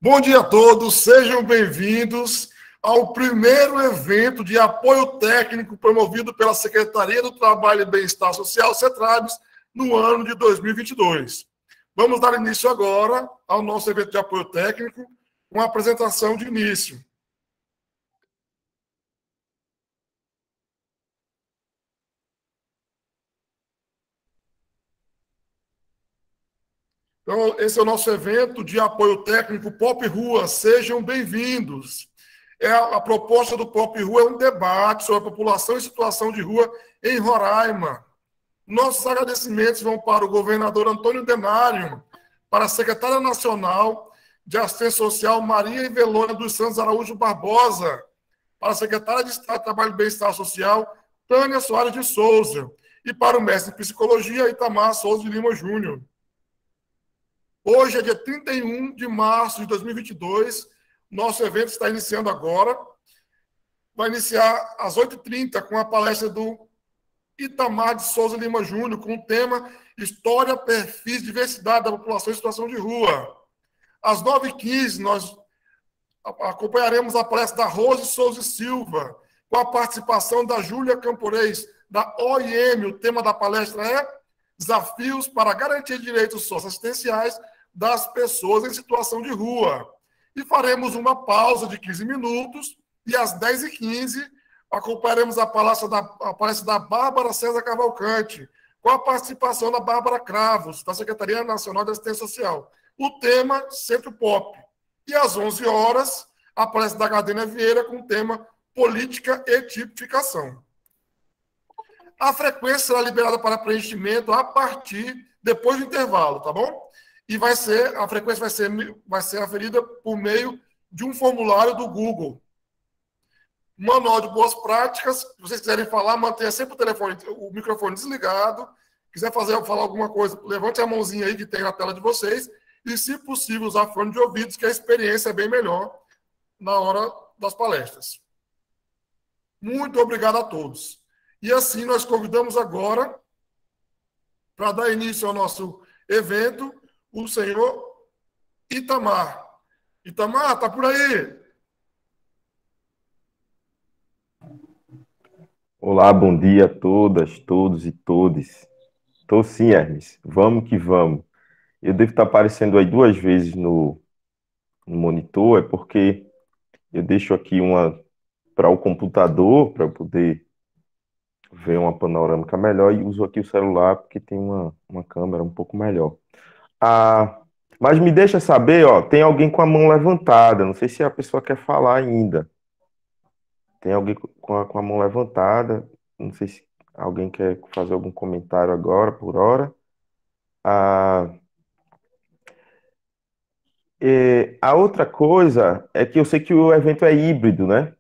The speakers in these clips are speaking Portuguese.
Bom dia a todos, sejam bem-vindos ao primeiro evento de apoio técnico promovido pela Secretaria do Trabalho e Bem-Estar Social, CETRABS, no ano de 2022. Vamos dar início agora ao nosso evento de apoio técnico com a apresentação de início. Então, esse é o nosso evento de apoio técnico Pop Rua. Sejam bem-vindos. A proposta do Pop Rua é um debate sobre a população em situação de rua em Roraima. Nossos agradecimentos vão para o governador Antônio Demário, para a secretária nacional de Assistência Social Maria Evelônia dos Santos Araújo Barbosa, para a secretária de Estado de Trabalho e Bem-Estar Social Tânia Soares de Souza e para o mestre em Psicologia Itamar Souza de Lima Júnior. Hoje é dia 31 de março de 2022. Nosso evento está iniciando agora. Vai iniciar às 8h30 com a palestra do Itamar de Souza Lima Júnior, com o tema História, Perfis, Diversidade da População em Situação de Rua. Às 9h15, nós acompanharemos a palestra da Rose Souza Silva, com a participação da Júlia Camporês, da OIM. O tema da palestra é Desafios para garantir direitos socioassistenciais das pessoas em situação de rua. E faremos uma pausa de 15 minutos e às 10h15 acompanharemos a palestra da Bárbara César Cavalcante, com a participação da Bárbara Cravos, da Secretaria Nacional de Assistência Social. O tema Centro Pop. E às 11 horas, a palestra da Gardênia Vieira com o tema Política e Tipificação. A frequência será liberada para preenchimento a partir depois do intervalo, tá bom? E a frequência vai ser aferida por meio de um formulário do Google. Manual de boas práticas. Se vocês quiserem falar, mantenha sempre o microfone desligado. Quiser falar alguma coisa, levante a mãozinha aí que tem na tela de vocês. E, se possível, usar fone de ouvidos, que a experiência é bem melhor na hora das palestras. Muito obrigado a todos. E assim nós convidamos agora, para dar início ao nosso evento, o senhor Itamar. Itamar, está por aí? Olá, bom dia a todas, todos e todes. Estou sim, Hermes. Vamos que vamos. Eu devo estar aparecendo aí 2 vezes no monitor, é porque eu deixo aqui uma para o computador, para eu poder ver uma panorâmica melhor, e uso aqui o celular porque tem uma câmera um pouco melhor. Mas me deixa saber, ó, tem alguém com a mão levantada, não sei se a pessoa quer falar ainda. Tem alguém com a mão levantada, não sei se alguém quer fazer algum comentário agora, por hora. A, a outra coisa é que eu sei que o evento é híbrido, né?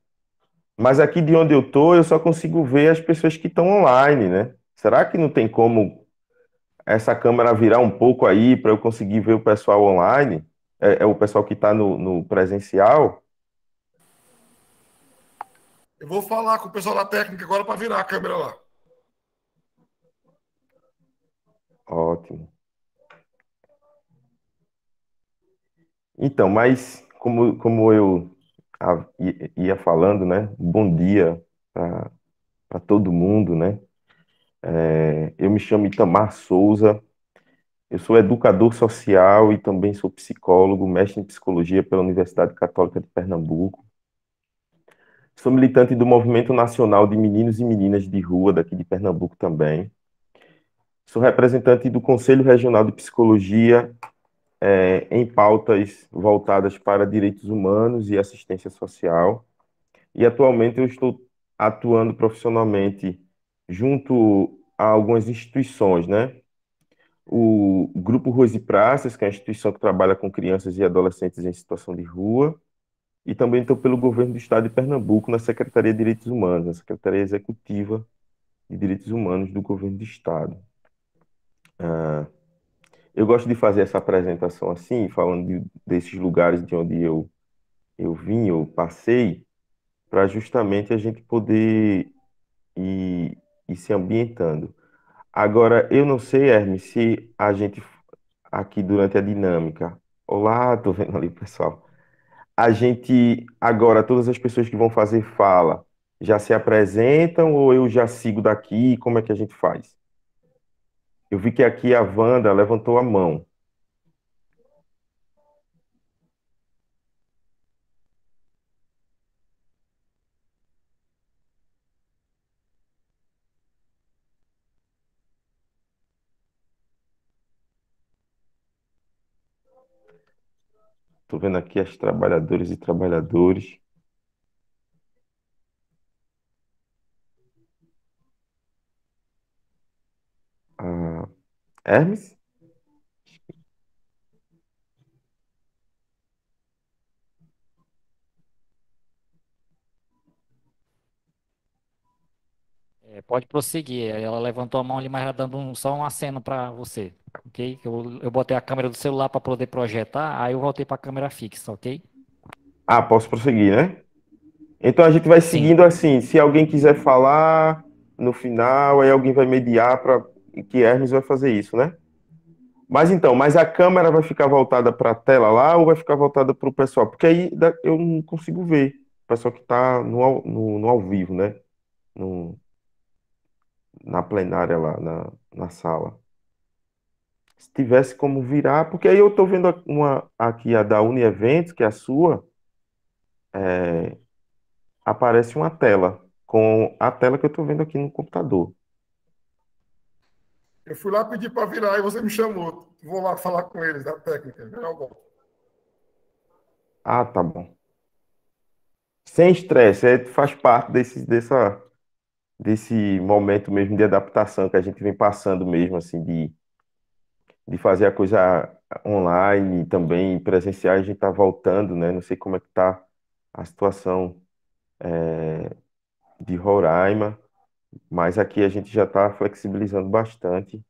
Mas aqui de onde eu tô, eu só consigo ver as pessoas que estão online, né? Será que não tem como essa câmera virar um pouco aí para eu conseguir ver o pessoal online? É o pessoal que está no presencial? Eu vou falar com o pessoal da técnica agora para virar a câmera lá. Ótimo. Então, mas como eu ia falando, né? Bom dia para todo mundo, né? Eu me chamo Itamar Souza, eu sou educador social e também sou psicólogo, mestre em psicologia pela Universidade Católica de Pernambuco. Sou militante do Movimento Nacional de Meninos e Meninas de Rua, daqui de Pernambuco também. Sou representante do Conselho Regional de Psicologia em pautas voltadas para direitos humanos e assistência social. E atualmente eu estou atuando profissionalmente junto a algumas instituições, né? O Grupo Ruas e Praças, que é a instituição que trabalha com crianças e adolescentes em situação de rua, e também estou pelo governo do estado de Pernambuco na Secretaria de Direitos Humanos, na Secretaria Executiva de Direitos Humanos do governo do estado. Eu gosto de fazer essa apresentação assim, falando desses lugares de onde eu vim, eu passei, para justamente a gente poder ir se ambientando. Agora, eu não sei, Hermes, se a gente aqui durante a dinâmica. Olá, tô vendo ali o pessoal. a gente, agora, todas as pessoas que vão fazer fala, já se apresentam ou eu já sigo daqui? Como é que a gente faz? Eu vi que aqui a Wanda levantou a mão. Estou vendo aqui as trabalhadoras e trabalhadores. Ah, Hermes? Pode prosseguir. Ela levantou a mão ali, mas já dando só um aceno para você, ok? Eu botei a câmera do celular para poder projetar, aí eu voltei para a câmera fixa, ok? Ah, posso prosseguir, né? Então a gente vai Sim. seguindo assim. Se alguém quiser falar no final, aí alguém vai mediar para que Hermes vai fazer isso, né? Mas então, mas a câmera vai ficar voltada para a tela lá ou vai ficar voltada para o pessoal? Porque aí eu não consigo ver o pessoal que está no ao vivo, né? No, na plenária lá, na sala. Se tivesse como virar, porque aí eu estou vendo uma aqui, a da Unieventos, que é a sua, é, aparece uma tela com a tela que eu estou vendo aqui no computador. Eu fui lá pedir para virar e você me chamou. Vou lá falar com eles da técnica. Já eu volto. Ah, tá bom. Sem estresse, faz parte desse momento mesmo de adaptação que a gente vem passando mesmo, assim, de fazer a coisa online também, presencial, a gente está voltando, né? Não sei como é que tá a situação de Roraima, mas aqui a gente já está flexibilizando bastante.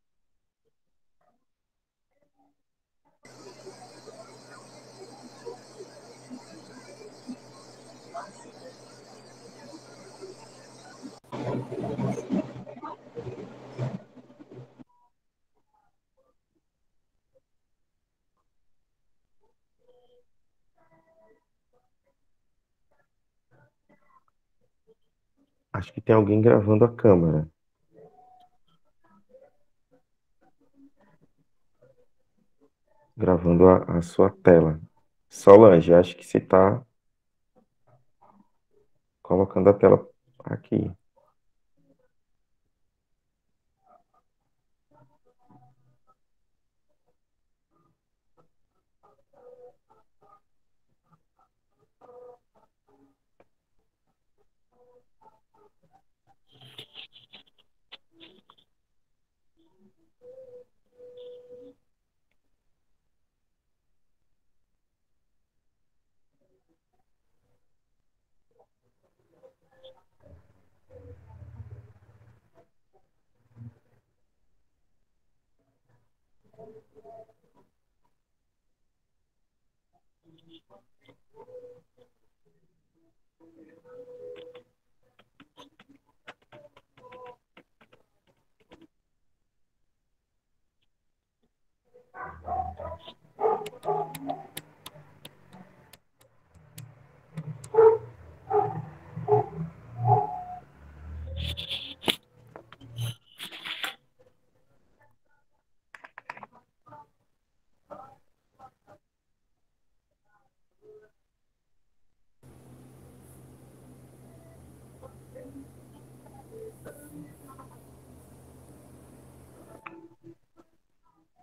Acho que tem alguém gravando a câmera, gravando a sua tela. Solange, acho que você está colocando a tela aqui.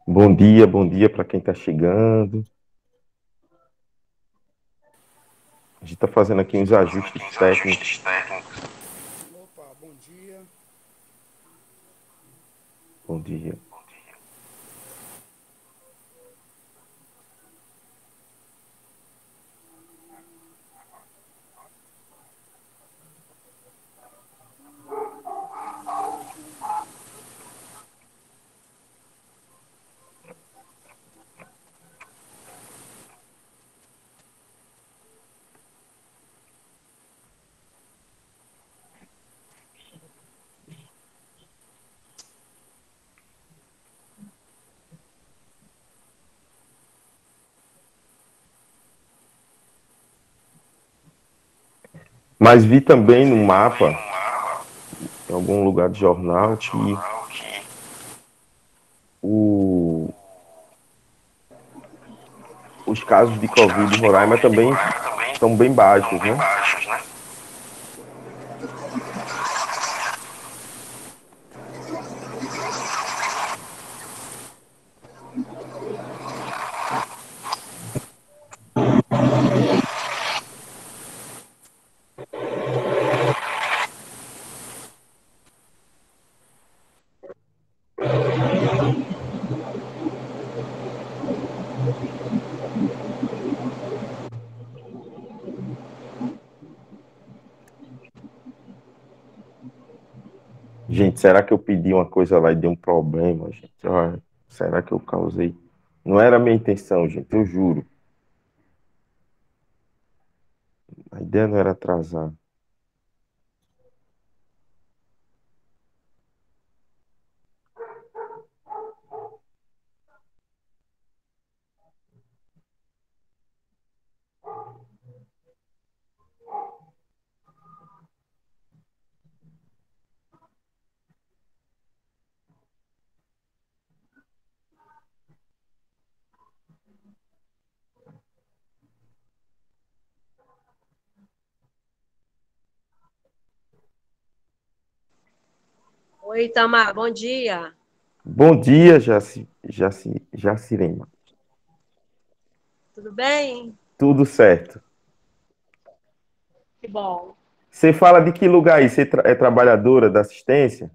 Bom dia para quem está chegando. A gente está fazendo aqui uns ajustes técnicos. Opa, bom dia. Bom dia. Mas vi também no mapa, em algum lugar de jornal, que o, os casos de Covid em Roraima também estão bem baixos, né? Gente, será que eu pedi uma coisa lá e deu um problema, gente? Olha, será que eu causei? Não era a minha intenção, gente, eu juro. A ideia não era atrasar. Oi, Itamar, bom dia. Bom dia, Jacirema. Tudo bem? Tudo certo. Que bom. Você fala de que lugar aí? Você é trabalhadora da assistência?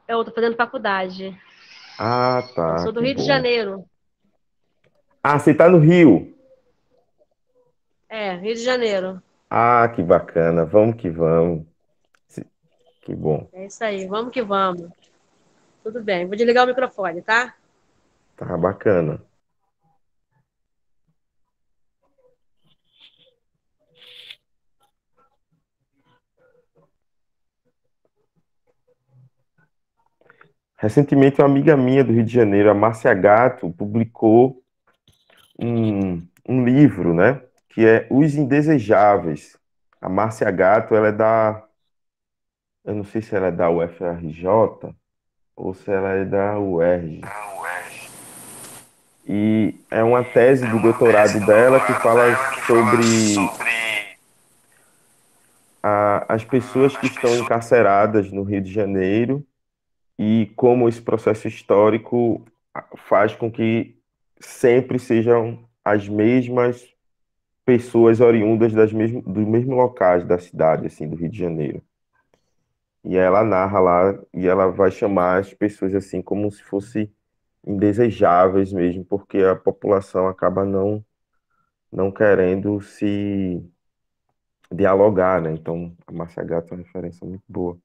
Eu estou fazendo faculdade. Ah, Eu tá, sou do que Rio de bom. Janeiro. Ah, você tá no Rio. É, Rio de Janeiro. Ah, que bacana. Vamos que vamos. Se- Que bom. É isso aí, vamos que vamos. Tudo bem, vou desligar o microfone, tá? Tá bacana. Recentemente, uma amiga minha do Rio de Janeiro, a Márcia Gato, publicou um livro, né? Que é Os Indesejáveis. A Márcia Gato, ela é da. Eu não sei se ela é da UFRJ ou se ela é da UERJ. E é uma tese do doutorado dela que fala sobre as pessoas que estão encarceradas no Rio de Janeiro e como esse processo histórico faz com que sempre sejam as mesmas pessoas oriundas dos mesmos locais da cidade, assim, do Rio de Janeiro. E ela narra lá e ela vai chamar as pessoas assim como se fossem indesejáveis mesmo, porque a população acaba não querendo se dialogar, né? Então, a Márcia Gato é uma referência muito boa.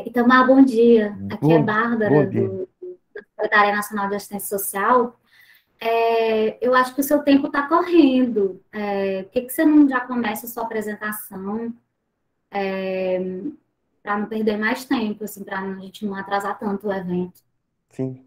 Itamar, bom dia. Aqui é Bom Bárbara, dia. da Secretaria Nacional de Assistência Social. Eu acho que o seu tempo está correndo. Por que você não já começa a sua apresentação para não perder mais tempo, assim, para a gente não atrasar tanto o evento? Sim,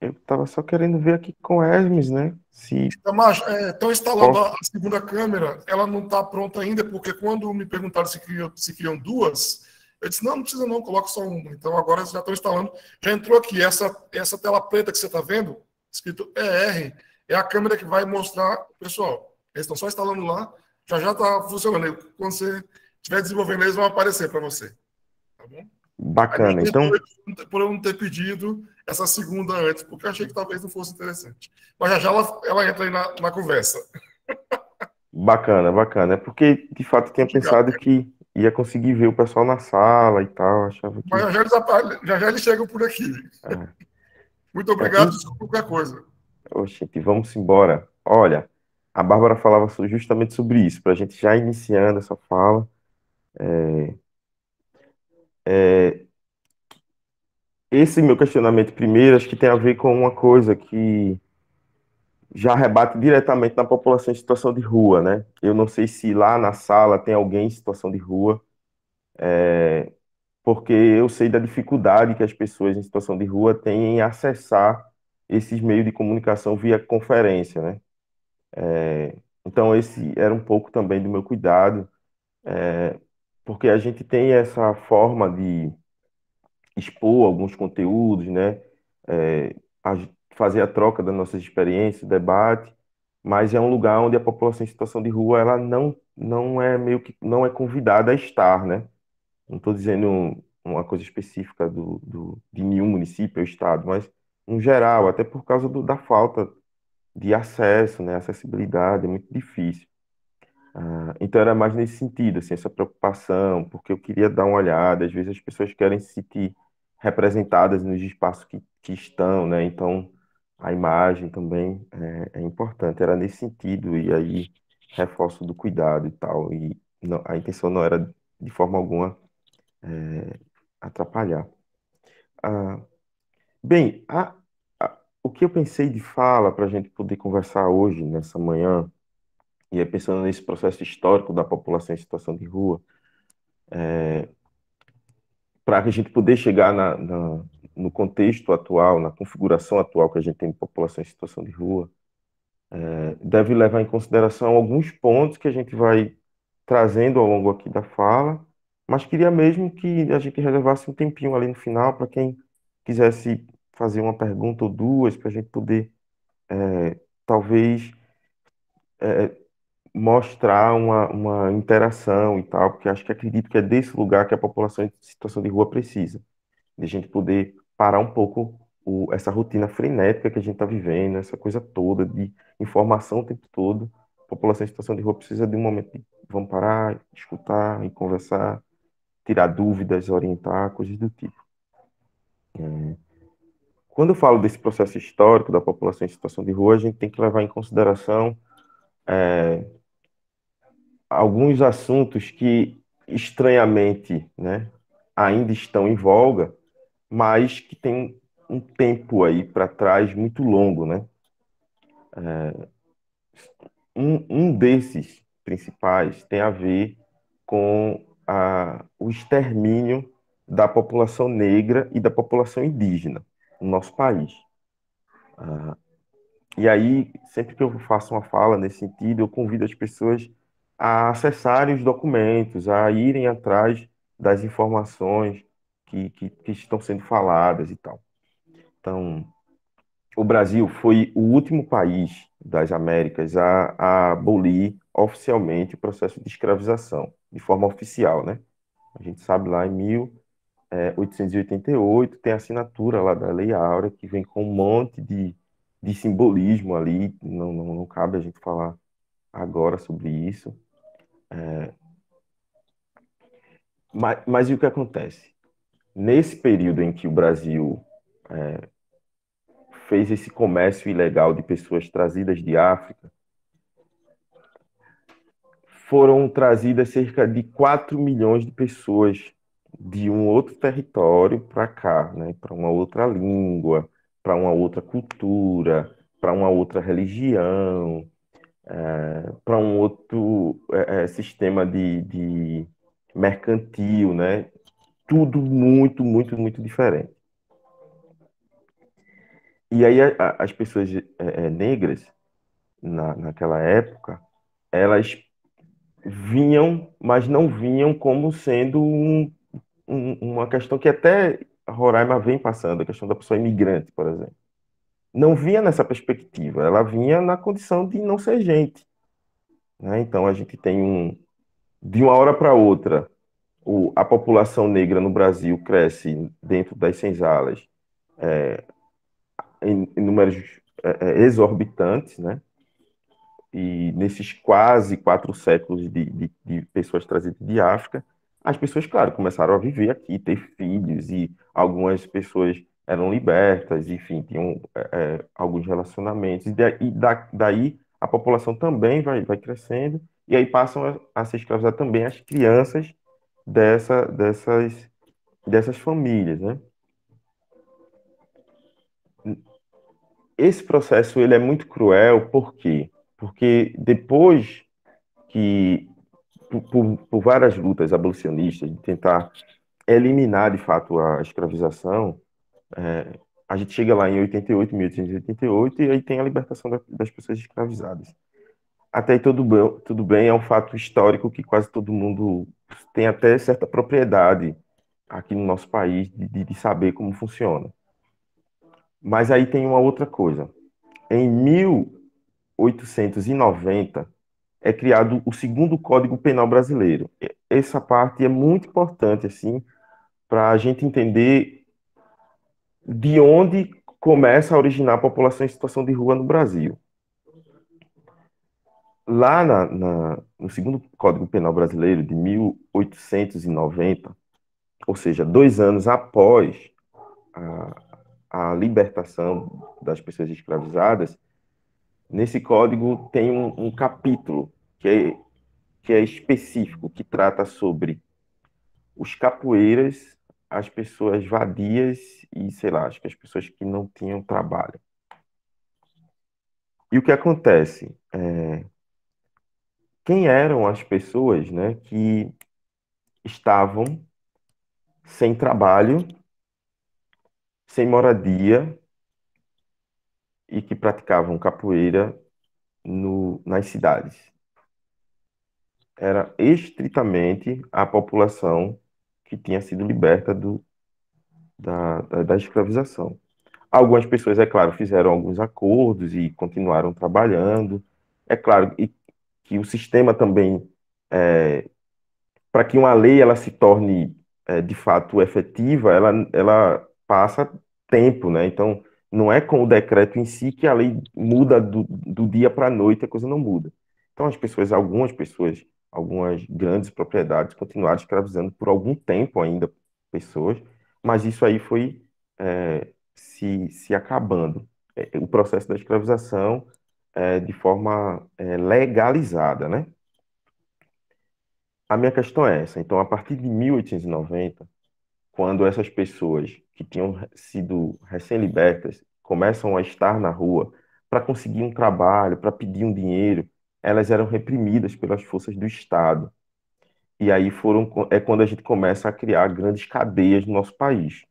eu estava só querendo ver aqui com Hermes, né? Se Mas estão instalando posso. a segunda câmera, ela não está pronta ainda, porque quando me perguntaram se queriam duas, eu disse, não precisa não, coloca só uma. Então agora já estão instalando. Já entrou aqui, essa tela preta que você está vendo, escrito ER, é a câmera que vai mostrar, pessoal, eles estão só instalando lá, já está funcionando. Quando você estiver desenvolvendo, eles vão aparecer para você. Tá bom? Aí me Bacana. Então, perdoe por eu não ter pedido essa segunda antes, porque eu achei que talvez não fosse interessante. Mas já ela entra aí na conversa. bacana, bacana. É porque, de fato, eu tinha Obrigado. pensado que ia conseguir ver o pessoal na sala e tal. Achava Mas que. já eles chegam por aqui. Muito É, obrigado, desculpa qualquer coisa. Oxente, vamos embora. Olha, a Bárbara falava justamente sobre isso, para a gente já iniciando essa fala. É, esse meu questionamento primeiro, acho que tem a ver com uma coisa que já rebate diretamente na população em situação de rua, né? Eu não sei se lá na sala tem alguém em situação de rua, porque eu sei da dificuldade que as pessoas em situação de rua têm em acessar esses meios de comunicação via conferência, né? Então, esse era um pouco também do meu cuidado, porque a gente tem essa forma de expor alguns conteúdos, né? É, fazer a troca das nossas experiências, o debate, mas é um lugar onde a população em situação de rua ela não é meio que não é convidada a estar, né? Não estou dizendo uma coisa específica de nenhum município ou estado, mas no geral, até por causa da falta de acesso, né? Acessibilidade é muito difícil. Então era mais nesse sentido, assim, essa preocupação, porque eu queria dar uma olhada, às vezes as pessoas querem se sentir representadas nos espaços que estão, né? Então a imagem também é importante, era nesse sentido, e aí reforço do cuidado e tal, e a intenção não era de forma alguma atrapalhar. Ah, bem, o que eu pensei de fala para a gente poder conversar hoje, nessa manhã, e aí pensando nesse processo histórico da população em situação de rua, para a gente poder chegar no contexto atual, na configuração atual que a gente tem de população em situação de rua, deve levar em consideração alguns pontos que a gente vai trazendo ao longo aqui da fala, mas queria mesmo que a gente reservasse um tempinho ali no final para quem quisesse fazer uma pergunta ou duas, para a gente poder, talvez, mostrar uma interação e tal, porque acho que acredito que é desse lugar que a população em situação de rua precisa. De a gente poder parar um pouco essa rotina frenética que a gente está vivendo, essa coisa toda de informação o tempo todo. A população em situação de rua precisa de um momento de vamos parar, escutar e conversar, tirar dúvidas, orientar, coisas do tipo. Quando eu falo desse processo histórico da população em situação de rua, a gente tem que levar em consideração alguns assuntos que, estranhamente, né, ainda estão em voga, mas que tem um tempo aí para trás muito longo, né? Um desses principais tem a ver com o extermínio da população negra e da população indígena no nosso país. E aí, sempre que eu faço uma fala nesse sentido, eu convido as pessoas a acessarem os documentos, a irem atrás das informações que estão sendo faladas e tal. Então, o Brasil foi o último país das Américas a abolir oficialmente o processo de escravização, de forma oficial, né? A gente sabe lá em 1888 tem a assinatura lá da Lei Áurea, que vem com um monte de simbolismo ali, não cabe a gente falar agora sobre isso. Mas e o que acontece? Nesse período em que o Brasil fez esse comércio ilegal de pessoas trazidas de África, foram trazidas cerca de 4 milhões de pessoas de um outro território para cá, né? Para uma outra língua, para uma outra cultura, para uma outra religião, para um outro sistema de mercantil, né? Tudo muito, muito, muito diferente. E aí as pessoas negras, naquela época, elas vinham, mas não vinham como sendo uma questão que até Roraima vem passando, a questão da pessoa imigrante, por exemplo. Não vinha nessa perspectiva, ela vinha na condição de não ser gente, né? Então a gente tem de uma hora para outra, a população negra no Brasil cresce dentro das senzalas em números exorbitantes, né? E nesses quase 4 séculos de pessoas trazidas de África, as pessoas, claro, começaram a viver aqui, ter filhos, e algumas pessoas eram libertas, enfim, tinham alguns relacionamentos, daí a população também vai crescendo, e aí passam a ser escravizadas também as crianças dessas famílias, né? esse processo ele é muito cruel, por quê? Porque depois que, por várias lutas abolicionistas, de tentar eliminar de fato a escravização, a gente chega lá em 88, 1888, e aí tem a libertação das pessoas escravizadas. Até aí tudo bem, é um fato histórico que quase todo mundo tem até certa propriedade aqui no nosso país de saber como funciona. Mas aí tem uma outra coisa. Em 1890 é criado o segundo Código Penal brasileiro. Essa parte é muito importante assim para a gente entender de onde começa a originar a população em situação de rua no Brasil. Lá no segundo Código Penal brasileiro, de 1890, ou seja, 2 anos após a libertação das pessoas escravizadas, nesse código tem um capítulo que é específico, que trata sobre os capoeiras, as pessoas vadias e, sei lá, acho que as pessoas que não tinham trabalho. E o que acontece? Quem eram as pessoas, né, que estavam sem trabalho, sem moradia e que praticavam capoeira nas cidades? Era estritamente a população que tinha sido liberta da escravização. Algumas pessoas, é claro, fizeram alguns acordos e continuaram trabalhando. É claro que o sistema também, para que uma lei ela se torne de fato efetiva, ela passa tempo, né? Então, não é com o decreto em si que a lei muda do dia para a noite, a coisa não muda. Então, algumas pessoas, algumas grandes propriedades continuaram escravizando por algum tempo ainda pessoas, mas isso aí foi se acabando. O processo da escravização de forma legalizada, né? A minha questão é essa. Então, a partir de 1890, quando essas pessoas que tinham sido recém-libertas começam a estar na rua para conseguir um trabalho, para pedir um dinheiro, elas eram reprimidas pelas forças do Estado. E aí é quando a gente começa a criar grandes cadeias no nosso país.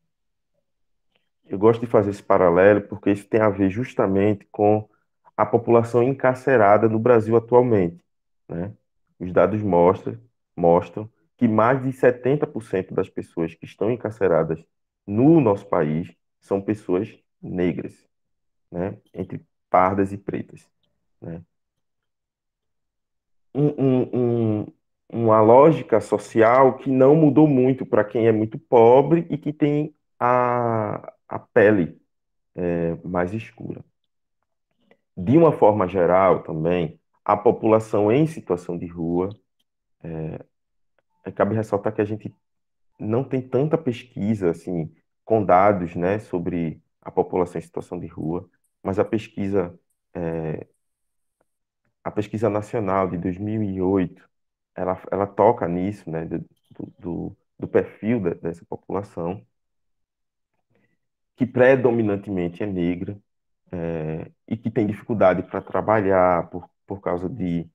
Eu gosto de fazer esse paralelo porque isso tem a ver justamente com a população encarcerada no Brasil atualmente, né? Os dados mostram que mais de 70% das pessoas que estão encarceradas no nosso país são pessoas negras, né? Entre pardas e pretas, né? Um- um- um- uma lógica social que não mudou muito para quem é muito pobre e que tem a pele mais escura. De uma forma geral, também, a população em situação de rua, cabe ressaltar que a gente não tem tanta pesquisa assim com dados, né, sobre a população em situação de rua, mas a pesquisa nacional de 2008, ela toca nisso, né, do perfil dessa população, que predominantemente é negra, e que tem dificuldade para trabalhar por causa de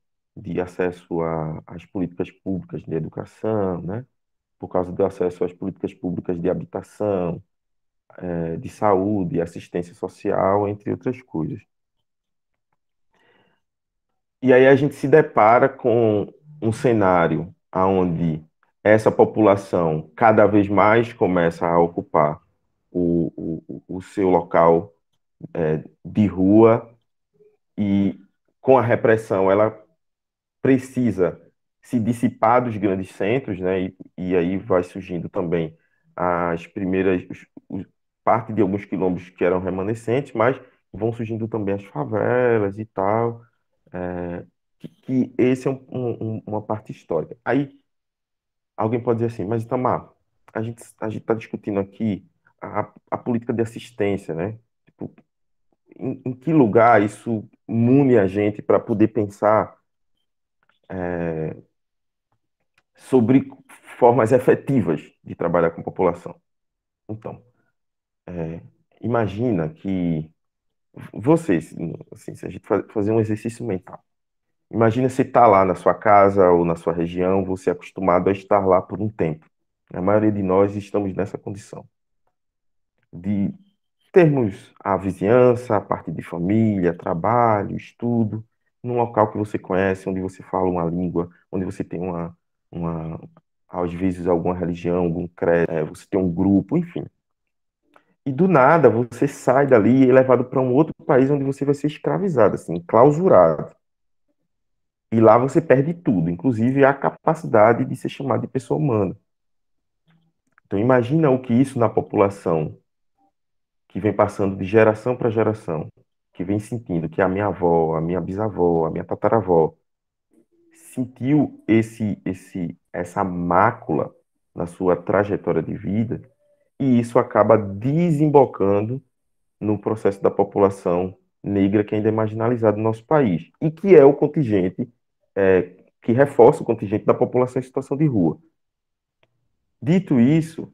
acesso às políticas públicas de educação, né? Por causa do acesso às políticas públicas de habitação, de saúde, assistência social, entre outras coisas. E aí a gente se depara com um cenário onde essa população cada vez mais começa a ocupar o seu local de rua, e com a repressão ela precisa se dissipar dos grandes centros, né? E aí vai surgindo também as primeiras parte de alguns quilombos que eram remanescentes, mas vão surgindo também as favelas e tal, que esse é uma parte histórica. Aí alguém pode dizer assim, mas Itamar, a gente está discutindo aqui a política de assistência, né? Tipo, em que lugar isso mune a gente para poder pensar sobre formas efetivas de trabalhar com a população? Então, imagina que Vocês, assim, se a gente fazer um exercício mental. Imagina você estar lá na sua casa ou na sua região, você é acostumado a estar lá por um tempo. A maioria de nós estamos nessa condição de termos a vizinhança, a parte de família, trabalho, estudo, num local que você conhece, onde você fala uma língua, onde você tem uma às vezes alguma religião, algum credo, você tem um grupo, enfim. E do nada você sai dali e é levado para um outro país onde você vai ser escravizado, assim, clausurado. E lá você perde tudo, inclusive a capacidade de ser chamado de pessoa humana. Então imagina o que isso na população que vem passando de geração para geração, que vem sentindo que a minha avó, a minha bisavó, a minha tataravó sentiu essa mácula na sua trajetória de vida, e isso acaba desembocando no processo da população negra que ainda é marginalizada no nosso país, e que é o contingente, que reforça o contingente da população em situação de rua. Dito isso,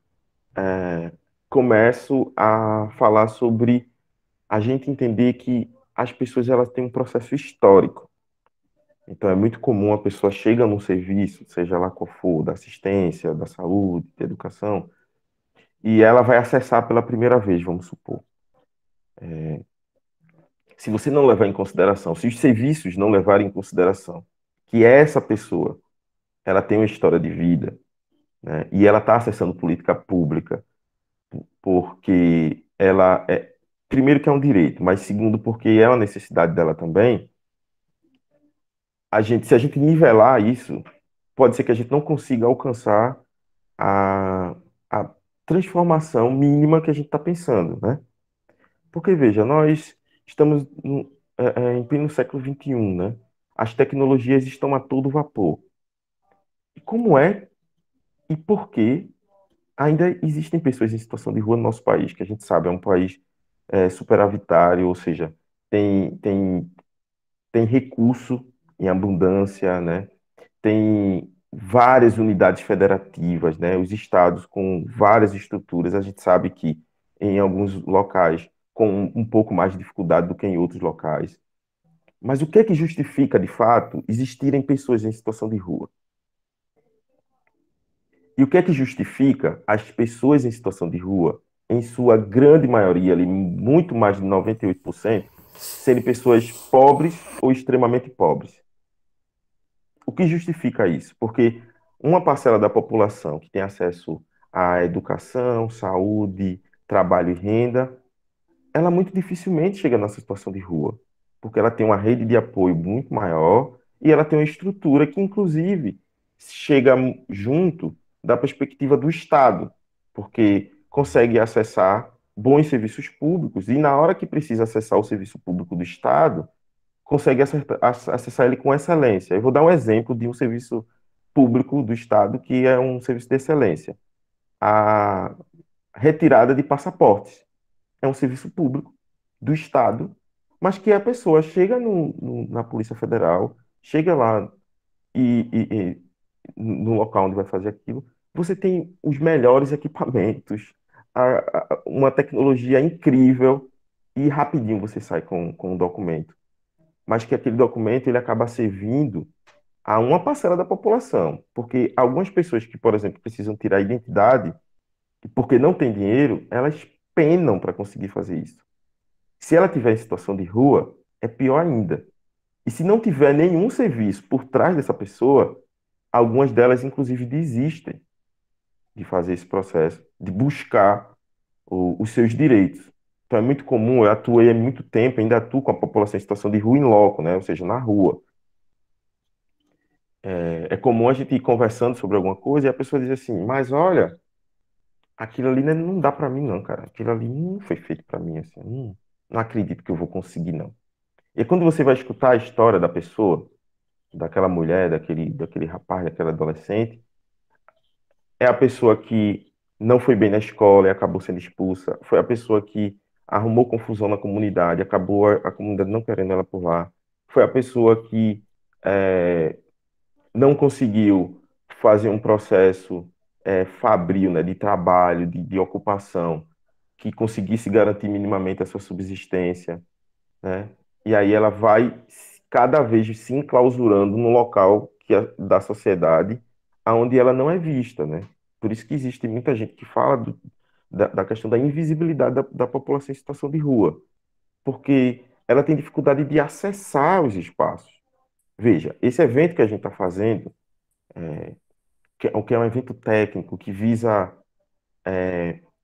começo a falar sobre a gente entender que as pessoas elas têm um processo histórico. Então é muito comum a pessoa chega num serviço, seja lá qual for, da assistência, da saúde, da educação, e ela vai acessar pela primeira vez, vamos supor. Se você não levar em consideração, se os serviços não levarem em consideração que essa pessoa ela tem uma história de vida, né, e ela está acessando política pública porque ela é, primeiro que é um direito, mas segundo porque é uma necessidade dela também, se a gente nivelar isso, pode ser que a gente não consiga alcançar a transformação mínima que a gente está pensando, né? Porque, veja, nós estamos em pleno século XXI, né? As tecnologias estão a todo vapor. E como é e por que ainda existem pessoas em situação de rua no nosso país, que a gente sabe é um país superavitário, ou seja, tem recurso em abundância, né? Tem várias unidades federativas, né? Os estados com várias estruturas. A gente sabe que em alguns locais com um pouco mais de dificuldade do que em outros locais. Mas o que é que justifica, de fato, existirem pessoas em situação de rua? E o que é que justifica as pessoas em situação de rua, em sua grande maioria, ali, muito mais de 98%, serem pessoas pobres ou extremamente pobres? O que justifica isso? Porque uma parcela da população que tem acesso à educação, saúde, trabalho e renda, ela muito dificilmente chega nessa situação de rua, porque ela tem uma rede de apoio muito maior e ela tem uma estrutura que, inclusive, chega junto da perspectiva do Estado, porque consegue acessar bons serviços públicos e, na hora que precisa acessar o serviço público do Estado, consegue acessar ele com excelência. Eu vou dar um exemplo de um serviço público do Estado que é um serviço de excelência. A retirada de passaportes é um serviço público do Estado, mas que a pessoa chega na Polícia Federal, chega lá e no local onde vai fazer aquilo, você tem os melhores equipamentos, uma tecnologia incrível e rapidinho você sai com o documento. Mas que aquele documento ele acaba servindo a uma parcela da população, porque algumas pessoas que, por exemplo, precisam tirar a identidade, porque não tem dinheiro, elas penam para conseguir fazer isso. Se ela tiver em situação de rua, é pior ainda. E se não tiver nenhum serviço por trás dessa pessoa, algumas delas, inclusive, desistem de fazer esse processo, de buscar os seus direitos. Então é muito comum, eu atuei há muito tempo, ainda atuo com a população em situação de rua em loco, né? Ou seja, na rua. É comum a gente ir conversando sobre alguma coisa e a pessoa diz assim, mas olha, aquilo ali não dá pra mim não, cara. Aquilo ali não foi feito pra mim, assim. Não acredito que eu vou conseguir, não. E quando você vai escutar a história da pessoa, daquela mulher, daquele rapaz, daquela adolescente, é a pessoa que não foi bem na escola e acabou sendo expulsa. Foi a pessoa que arrumou confusão na comunidade, acabou a comunidade não querendo ela por lá. Foi a pessoa que não conseguiu fazer um processo fabril, né, de trabalho, de ocupação, que conseguisse garantir minimamente a sua subsistência. né? E aí ela vai cada vez se enclausurando no local da sociedade aonde ela não é vista, né? Por isso que existe muita gente que fala da questão da invisibilidade da população em situação de rua, porque ela tem dificuldade de acessar os espaços. Veja, esse evento que a gente está fazendo, que é um evento técnico que visa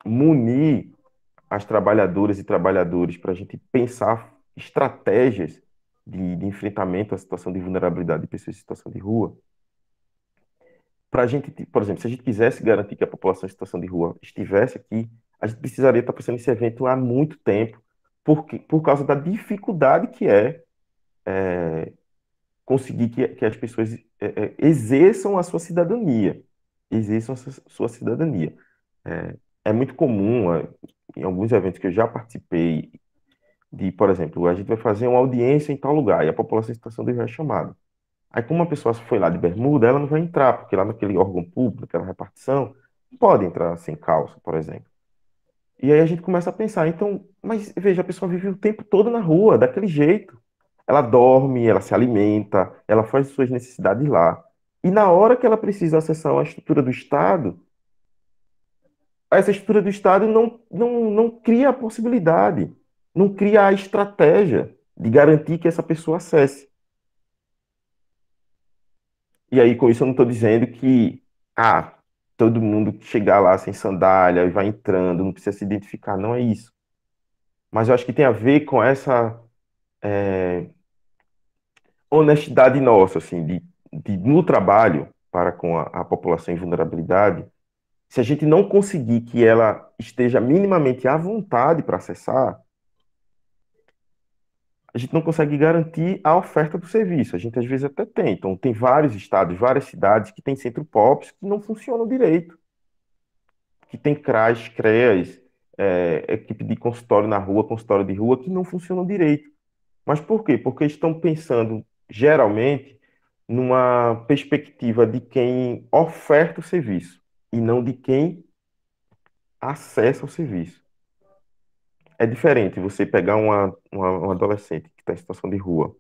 munir as trabalhadoras e trabalhadores para a gente pensar estratégias de enfrentamento à situação de vulnerabilidade de pessoas em situação de rua. Para a gente, por exemplo, se a gente quisesse garantir que a população em situação de rua estivesse aqui, a gente precisaria estar pensando nesse evento há muito tempo, por causa da dificuldade que conseguir que as pessoas exerçam a sua cidadania. Exerçam a sua cidadania. É muito comum, em alguns eventos que eu já participei, por exemplo, a gente vai fazer uma audiência em tal lugar e a população em situação de rua é chamada. Aí, como uma pessoa foi lá de bermuda, ela não vai entrar, porque lá naquele órgão público, aquela repartição, não pode entrar sem calça, por exemplo. E aí a gente começa a pensar, então, mas veja, a pessoa vive o tempo todo na rua, daquele jeito. Ela dorme, ela se alimenta, ela faz suas necessidades lá. E na hora que ela precisa acessar uma estrutura do Estado, essa estrutura do Estado não cria a possibilidade, não cria a estratégia de garantir que essa pessoa acesse. E aí, com isso, eu não estou dizendo que todo mundo que chegar lá sem sandália e vai entrando, não precisa se identificar, não é isso. Mas eu acho que tem a ver com essa honestidade nossa, assim, no trabalho para com a população em vulnerabilidade. Se a gente não conseguir que ela esteja minimamente à vontade para acessar, a gente não consegue garantir a oferta do serviço. A gente às vezes até tem. Então, tem vários estados, várias cidades que têm centro POPs que não funcionam direito. Que tem CRAS, CREAS, equipe de consultório na rua, consultório de rua, que não funcionam direito. Mas por quê? Porque estão pensando, geralmente, numa perspectiva de quem oferta o serviço e não de quem acessa o serviço. É diferente você pegar um adolescente que está em situação de rua,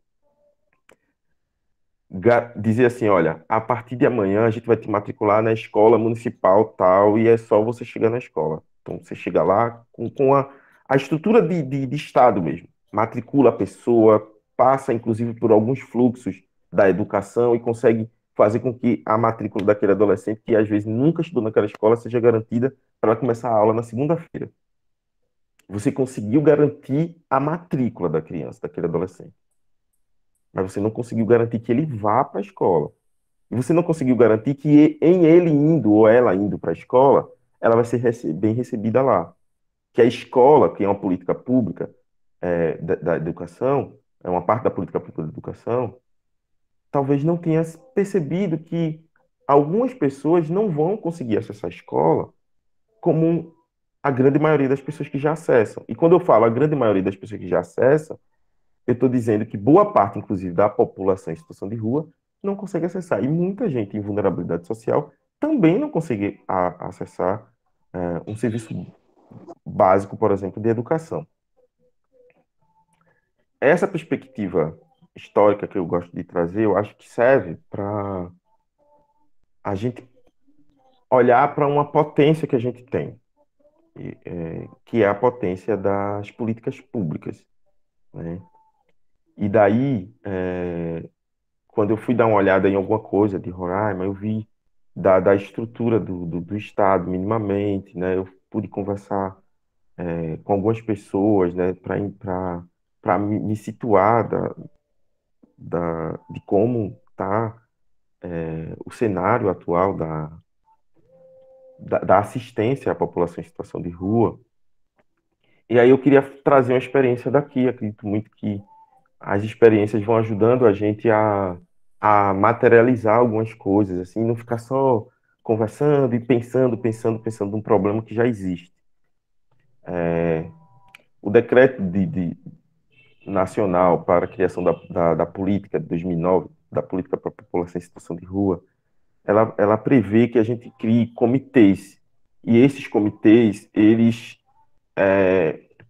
dizer assim, olha, a partir de amanhã a gente vai te matricular na escola municipal tal, e é só você chegar na escola. Então você chega lá com a estrutura de Estado mesmo. Matricula a pessoa, passa inclusive por alguns fluxos da educação e consegue fazer com que a matrícula daquele adolescente, que às vezes nunca estudou naquela escola, seja garantida para ela começar a aula na segunda-feira. Você conseguiu garantir a matrícula da criança, daquele adolescente. Mas você não conseguiu garantir que ele vá para a escola. E você não conseguiu garantir que em ele indo ou ela indo para a escola, ela vai ser bem recebida lá. Que a escola, que é uma política pública da educação, é uma parte da política pública da educação, talvez não tenha percebido que algumas pessoas não vão conseguir acessar a escola como a grande maioria das pessoas que já acessam. E quando eu falo a grande maioria das pessoas que já acessam, eu estou dizendo que boa parte, inclusive, da população em situação de rua não consegue acessar. E muita gente em vulnerabilidade social também não consegue acessar um serviço básico, por exemplo, de educação. Essa perspectiva histórica que eu gosto de trazer, eu acho que serve para a gente olhar para uma potência que a gente tem, que é a potência das políticas públicas, né? E daí, quando eu fui dar uma olhada em alguma coisa de Roraima, eu vi da estrutura do Estado, minimamente, né? Eu pude conversar com algumas pessoas, né? Para me situar de como está o cenário atual da assistência à população em situação de rua. E aí eu queria trazer uma experiência daqui. Acredito muito que as experiências vão ajudando a gente a materializar algumas coisas, assim, não ficar só conversando e pensando num problema que já existe. O decreto nacional para a criação da política de 2009, da política para a população em situação de rua, ela prevê que a gente crie comitês, e esses comitês, eles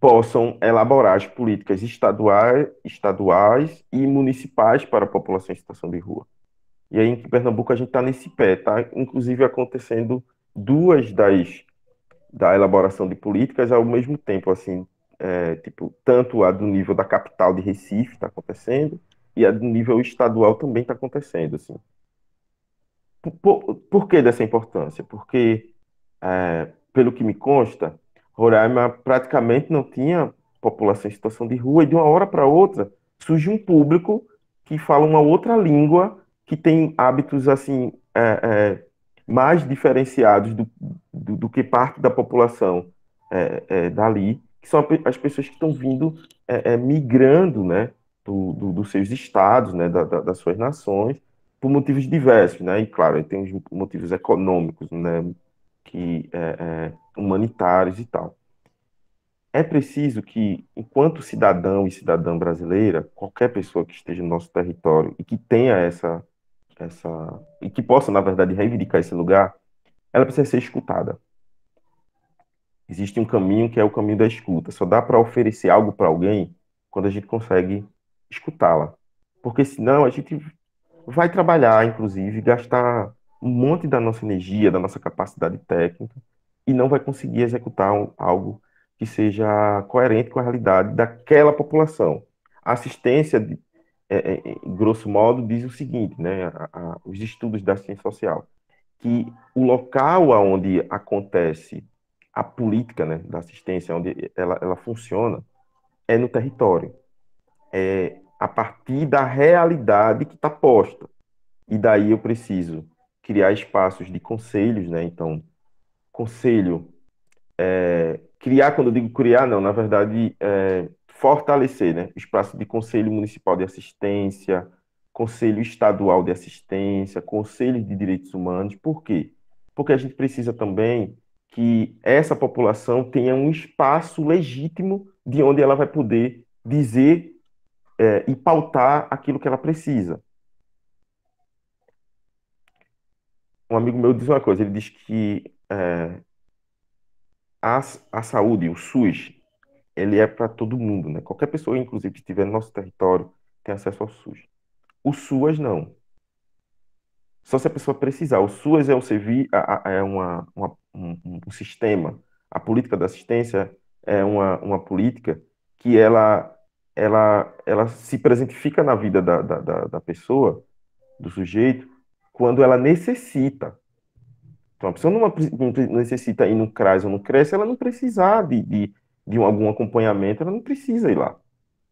possam elaborar as políticas estaduais e municipais para a população em situação de rua. E aí, em Pernambuco, a gente está nesse pé, tá? Inclusive acontecendo duas da elaboração de políticas ao mesmo tempo, assim, tipo, tanto a do nível da capital de Recife está acontecendo, e a do nível estadual também está acontecendo, assim. Por que dessa importância? Porque, pelo que me consta, Roraima praticamente não tinha população em situação de rua, e de uma hora para outra surge um público que fala uma outra língua, que tem hábitos assim mais diferenciados do que parte da população dali, que são as pessoas que estão vindo migrando, né, dos seus estados, né, das suas nações, por motivos diversos, né? E claro, tem os motivos econômicos, né? Que humanitários e tal. É preciso que, enquanto cidadão e cidadã brasileira, qualquer pessoa que esteja no nosso território e que tenha e que possa, na verdade, reivindicar esse lugar, ela precisa ser escutada. Existe um caminho que é o caminho da escuta. Só dá para oferecer algo para alguém quando a gente consegue escutá-la. Porque senão a gente vai trabalhar, inclusive, gastar um monte da nossa energia, da nossa capacidade técnica, e não vai conseguir executar algo que seja coerente com a realidade daquela população. A assistência, grosso modo, diz o seguinte, né, os estudos da ciência social, que o local onde acontece a política, né, da assistência, onde ela funciona, é no território. É a partir da realidade que está posta. E daí eu preciso criar espaços de conselhos, né? Então, conselho, criar, quando eu digo criar, não, na verdade, fortalecer, né? Espaço de conselho municipal de assistência, conselho estadual de assistência, conselho de direitos humanos. Por quê? Porque a gente precisa também que essa população tenha um espaço legítimo de onde ela vai poder dizer, e pautar aquilo que ela precisa. Um amigo meu diz uma coisa, ele diz que a saúde, o SUS, ele é para todo mundo, né? Qualquer pessoa, inclusive, que estiver no nosso território, tem acesso ao SUS. O SUAS não. Só se a pessoa precisar. O SUAS é um serviço, é um sistema. A política da assistência é uma política que ela se presentifica na vida da pessoa, do sujeito, quando ela necessita. Então, a pessoa não necessita ir no CRAS ou no CRES, se ela não precisar de algum acompanhamento, ela não precisa ir lá.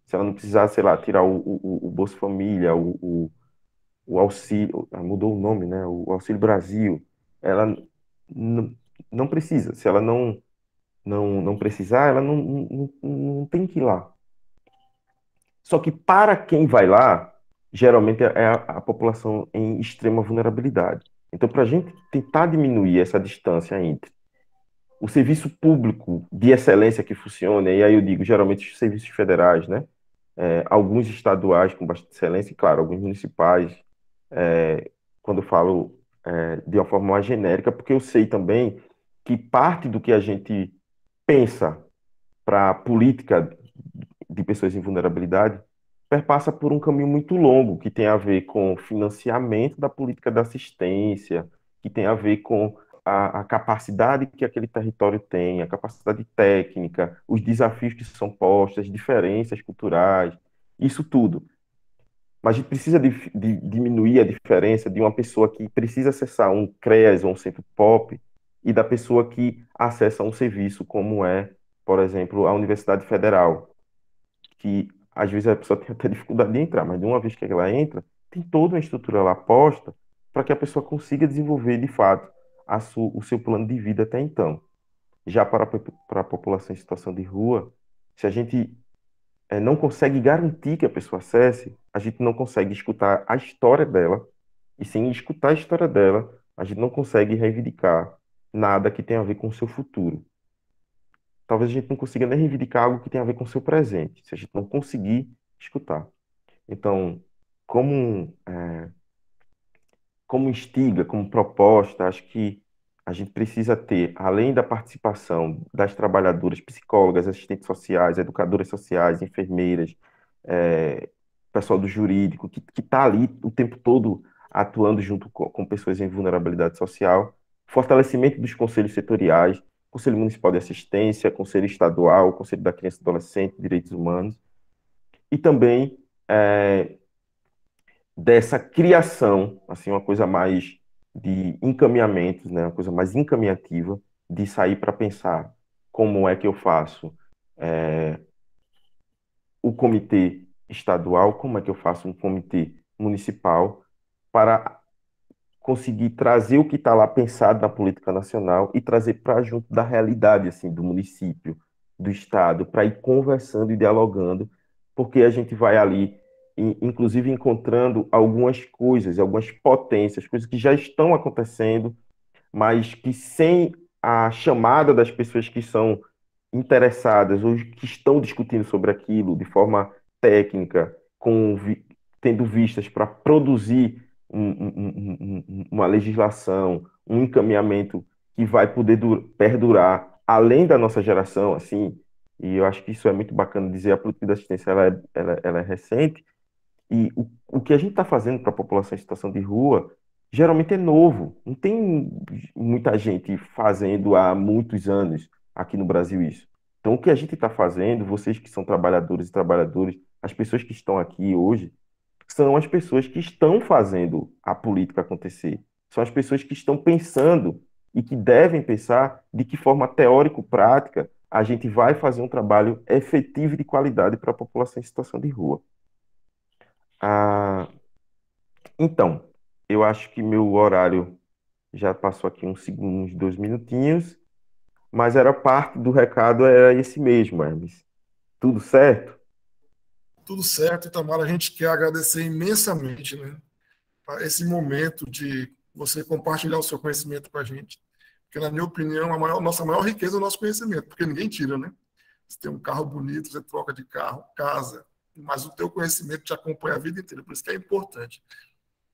Se ela não precisar, sei lá, tirar o Bolsa Família, o auxílio, mudou o nome, né? O Auxílio Brasil, ela não precisa. Se ela não precisar, ela não tem que ir lá. Só que para quem vai lá, geralmente é a população em extrema vulnerabilidade. Então, para a gente tentar diminuir essa distância entre o serviço público de excelência que funciona, e aí eu digo geralmente os serviços federais, né? Alguns estaduais com bastante excelência, e claro, alguns municipais, quando eu falo de uma forma mais genérica, porque eu sei também que parte do que a gente pensa para a política de pessoas em vulnerabilidade perpassa por um caminho muito longo, que tem a ver com financiamento da política da assistência, que tem a ver com a capacidade que aquele território tem, a capacidade técnica, os desafios que são postos, as diferenças culturais, isso tudo. Mas a gente precisa de diminuir a diferença de uma pessoa que precisa acessar um CREAS ou um centro POP e da pessoa que acessa um serviço como por exemplo, a Universidade Federal, que às vezes a pessoa tem até dificuldade de entrar, mas de uma vez que ela entra, tem toda uma estrutura lá posta para que a pessoa consiga desenvolver de fato o seu plano de vida até então. Já para a população em situação de rua, se a gente não consegue garantir que a pessoa acesse, a gente não consegue escutar a história dela, e sem escutar a história dela, a gente não consegue reivindicar nada que tenha a ver com o seu futuro. Talvez a gente não consiga nem reivindicar algo que tenha a ver com o seu presente, se a gente não conseguir escutar. Então, como, como instiga, como proposta, acho que a gente precisa ter, além da participação das trabalhadoras, psicólogas, assistentes sociais, educadoras sociais, enfermeiras, pessoal do jurídico, que está ali o tempo todo atuando junto com pessoas em vulnerabilidade social, fortalecimento dos conselhos setoriais, Conselho Municipal de Assistência, Conselho Estadual, Conselho da Criança e Adolescente, Direitos Humanos, e também dessa criação, assim, uma coisa mais de encaminhamentos, né, uma coisa mais encaminhativa, de sair para pensar como é que eu faço o comitê estadual, como é que eu faço um comitê municipal, para conseguir trazer o que está lá pensado na política nacional e trazer para junto da realidade, assim, do município, do estado, para ir conversando e dialogando, porque a gente vai ali, inclusive, encontrando algumas coisas, algumas potências, coisas que já estão acontecendo, mas que sem a chamada das pessoas que são interessadas ou que estão discutindo sobre aquilo de forma técnica, tendo vistas para produzir uma legislação, um encaminhamento que vai poder perdurar além da nossa geração, assim, e eu acho que isso é muito bacana dizer, a política de assistência ela é recente, e o que a gente está fazendo para a população em situação de rua geralmente é novo. Não tem muita gente fazendo há muitos anos aqui no Brasil isso. Então, o que a gente está fazendo, vocês que são trabalhadores e trabalhadoras, as pessoas que estão aqui hoje, são as pessoas que estão fazendo a política acontecer. São as pessoas que estão pensando e que devem pensar de que forma teórico-prática a gente vai fazer um trabalho efetivo e de qualidade para a população em situação de rua. Ah, então, eu acho que meu horário já passou aqui uns 2 minutinhos, mas era parte do recado, era esse mesmo, Hermes. Tudo certo? Tudo certo, Itamar. A gente quer agradecer imensamente, né, a esse momento de você compartilhar o seu conhecimento com a gente. Porque, na minha opinião, nossa maior riqueza é o nosso conhecimento, porque ninguém tira, né? Você tem um carro bonito, você troca de carro, casa, mas o teu conhecimento te acompanha a vida inteira, por isso que é importante.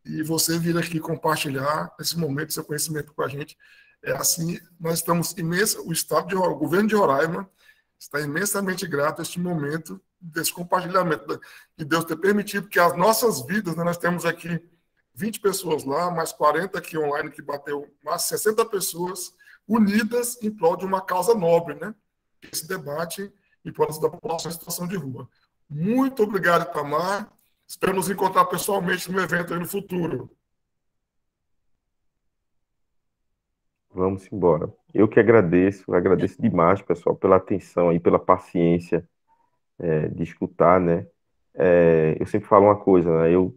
E você vir aqui compartilhar esse momento, seu conhecimento com a gente, é assim, nós estamos o governo de Roraima está imensamente grato a este momento desse compartilhamento, de Deus ter permitido que as nossas vidas, né, nós temos aqui 20 pessoas lá, mais 40 aqui online, que bateu mais 60 pessoas unidas em prol de uma causa nobre, né? Esse debate em prol da população em situação de rua. Muito obrigado, Itamar. Espero nos encontrar pessoalmente no evento aí no futuro. Vamos embora. Eu que agradeço demais, pessoal, pela atenção e pela paciência de escutar, né? Eu sempre falo uma coisa, né? Eu,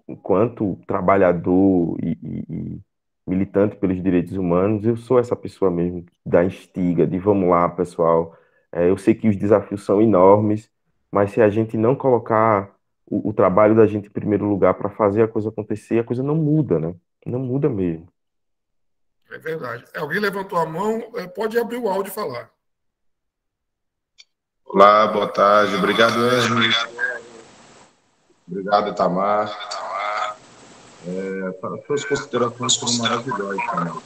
enquanto trabalhador e militante pelos direitos humanos, eu sou essa pessoa mesmo da instiga, de vamos lá, pessoal. Eu sei que os desafios são enormes, mas se a gente não colocar o trabalho da gente em primeiro lugar para fazer a coisa acontecer, a coisa não muda, né? Não muda mesmo. É verdade. Alguém levantou a mão, pode abrir o áudio e falar. Olá, boa tarde. Obrigado, Hermes. Obrigado, Itamar. As suas considerações foram maravilhosas, Itamar.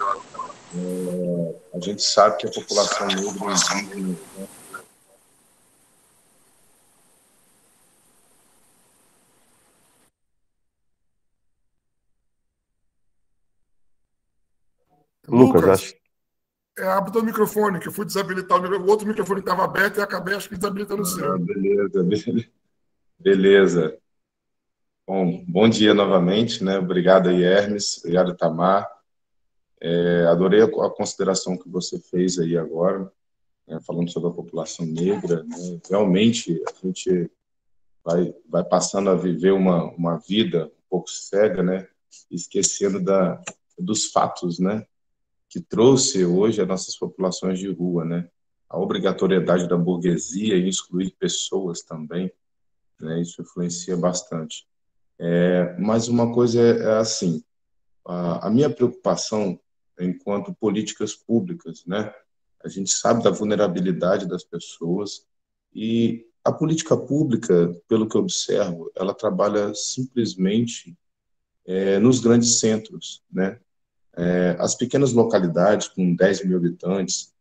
A gente sabe que a população negra indígena, né? Lucas, Lucas, abre o microfone, que eu fui desabilitar o outro microfone estava aberto e acabei, acho que desabilitando o seu. Beleza. Bom dia novamente, né? Obrigado aí, Hermes. Obrigado, Itamar. Adorei a consideração que você fez aí agora, né, falando sobre a população negra, né? Realmente, a gente vai passando a viver uma vida um pouco cega, né? Esquecendo dos fatos, né? Que trouxe hoje as nossas populações de rua, né? A obrigatoriedade da burguesia em excluir pessoas também, né? Isso influencia bastante. Mas uma coisa é assim, a minha preocupação enquanto políticas públicas, né? A gente sabe da vulnerabilidade das pessoas e a política pública, pelo que eu observo, ela trabalha simplesmente nos grandes centros, né? As pequenas localidades com 10 mil habitantes,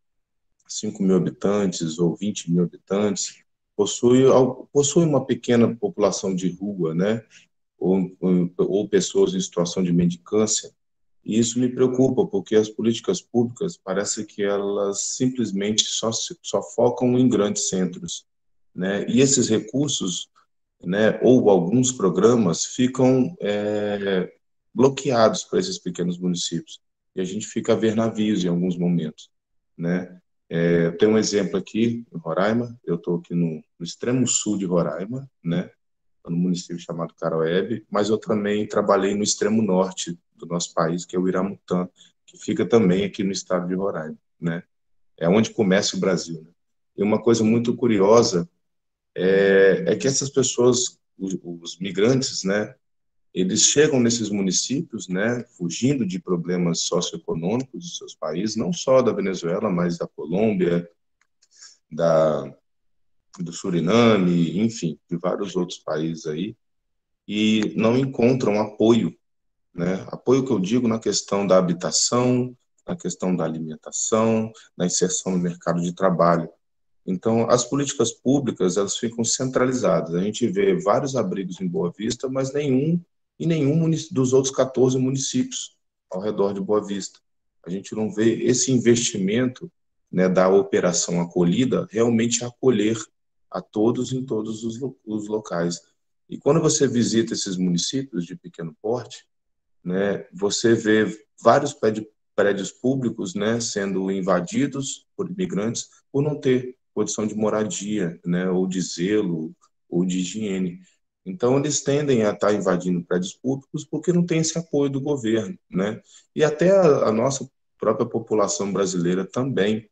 5 mil habitantes ou 20 mil habitantes possuem uma pequena população de rua, né? Ou pessoas em situação de mendicância. E isso me preocupa, porque as políticas públicas parece que elas simplesmente só focam em grandes centros, né? E esses recursos, né, ou alguns programas ficam bloqueados para esses pequenos municípios. E a gente fica a ver navios em alguns momentos, né? Eu tenho um exemplo aqui em Roraima. Eu estou aqui no extremo sul de Roraima, né? No município chamado Caroebe, mas eu também trabalhei no extremo norte do nosso país, que é o Iramutã, que fica também aqui no estado de Roraima, né? É onde começa o Brasil, né? E uma coisa muito curiosa é que essas pessoas, os migrantes, né, eles chegam nesses municípios, né, fugindo de problemas socioeconômicos dos seus países, não só da Venezuela, mas da Colômbia, do Suriname, enfim, de vários outros países aí, e não encontram apoio, né? Apoio que eu digo na questão da habitação, na questão da alimentação, na inserção no mercado de trabalho. Então, as políticas públicas, elas ficam centralizadas. A gente vê vários abrigos em Boa Vista, mas nenhum dos outros 14 municípios ao redor de Boa Vista. A gente não vê esse investimento, né, da operação acolhida realmente acolher a todos em todos os locais. E quando você visita esses municípios de pequeno porte, né, você vê vários prédios públicos, né, sendo invadidos por imigrantes por não ter condição de moradia, né, ou de zelo, ou de higiene. Então, eles tendem a estar invadindo prédios públicos porque não tem esse apoio do governo, né? E até a nossa própria população brasileira também.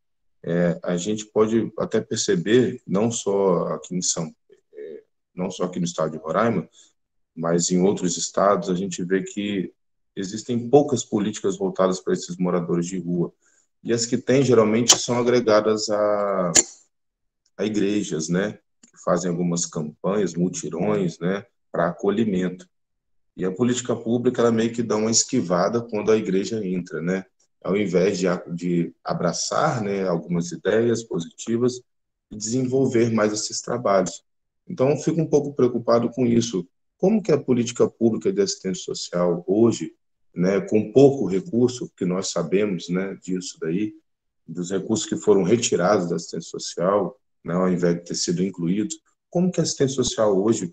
A gente pode até perceber, não só aqui no estado de Roraima, mas em outros estados, a gente vê que existem poucas políticas voltadas para esses moradores de rua. E as que tem, geralmente, são agregadas a igrejas, né? Que fazem algumas campanhas, mutirões, né? Para acolhimento. E a política pública, ela meio que dá uma esquivada quando a igreja entra, né? Ao invés de abraçar, né, algumas ideias positivas e desenvolver mais esses trabalhos. Então, eu fico um pouco preocupado com isso. Como que a política pública de assistência social hoje, né, com pouco recurso, que nós sabemos, né, disso daí, dos recursos que foram retirados da assistência social, né, ao invés de ter sido incluídos, como que a assistência social hoje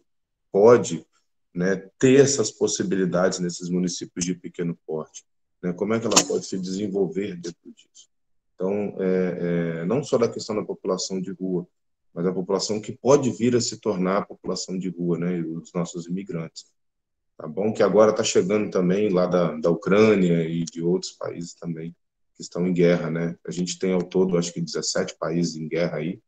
pode, né, ter essas possibilidades nesses municípios de pequeno porte? Né, como é que ela pode se desenvolver dentro disso? Então, não só da questão da população de rua, mas a população que pode vir a se tornar a população de rua, né, os nossos imigrantes. Tá bom? Que agora está chegando também lá da Ucrânia e de outros países também que estão em guerra, né? A gente tem ao todo, acho que 17 países em guerra aí,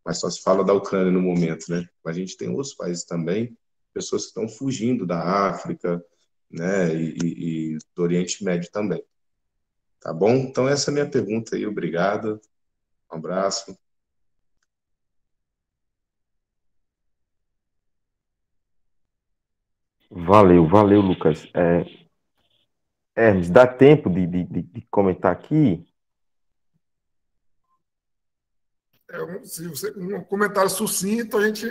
mas só se fala da Ucrânia no momento, né? Mas a gente tem outros países também, pessoas que estão fugindo da África, né? E do Oriente Médio também. Tá bom? Então, essa é a minha pergunta aí. Obrigado. Um abraço. Valeu, Lucas. Hermes, dá tempo de comentar aqui? Um comentário sucinto, a gente...